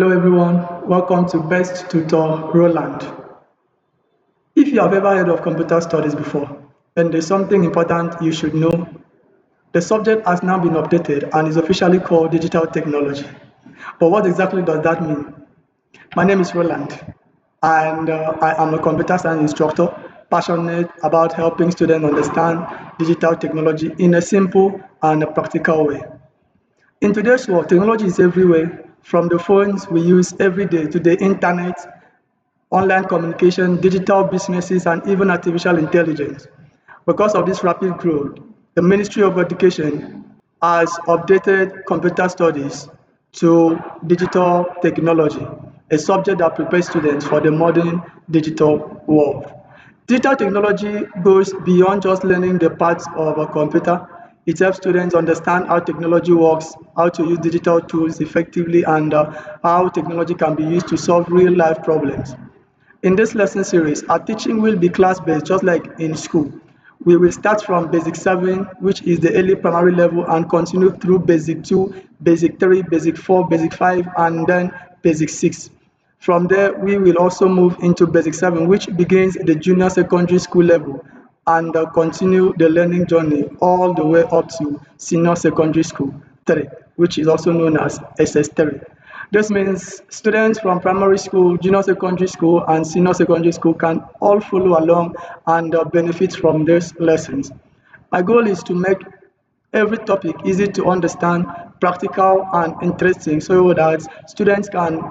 Hello everyone, welcome to Best Tutor Roland. If you have ever heard of computer studies before, then there's something important you should know. The subject has now been updated and is officially called digital technology. But what exactly does that mean? My name is Roland and I am a computer science instructor passionate about helping students understand digital technology in a simple and a practical way. In today's world, technology is everywhere, from the phones we use every day to the internet, online communication, digital businesses, and even artificial intelligence. Because of this rapid growth, the Ministry of Education has updated computer studies to digital technology, a subject that prepares students for the modern digital world. Digital technology goes beyond just learning the parts of a computer. It helps students understand how technology works, how to use digital tools effectively, and how technology can be used to solve real life problems. In this lesson series, our teaching will be class-based, just like in school. We will start from Basic 7, which is the early primary level, and continue through Basic 2, Basic 3, Basic 4, Basic 5, and then Basic 6. From there, we will also move into Basic 7, which begins the junior secondary school level, and continue the learning journey all the way up to senior secondary school 3, which is also known as SS3. This means students from primary school, junior secondary school, and senior secondary school can all follow along and benefit from these lessons. My goal is to make every topic easy to understand, practical, and interesting so that students can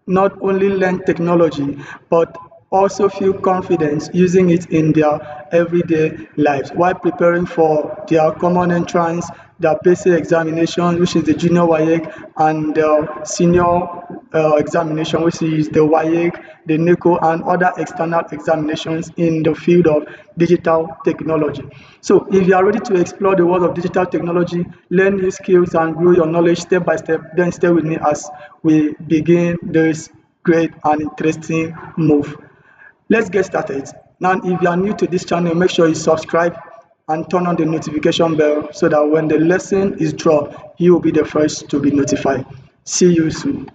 not only learn technology but also feel confident using it in their everyday lives while preparing for their common entrance, their basic examination, which is the junior WAEC, and the senior examination, which is the WAEC, the NECO, and other external examinations in the field of digital technology. So, if you are ready to explore the world of digital technology, learn new skills, and grow your knowledge step by step, then stay with me as we begin this great and interesting move. Let's get started. Now, if you are new to this channel, make sure you subscribe and turn on the notification bell so that when the lesson is dropped, you will be the first to be notified. See you soon.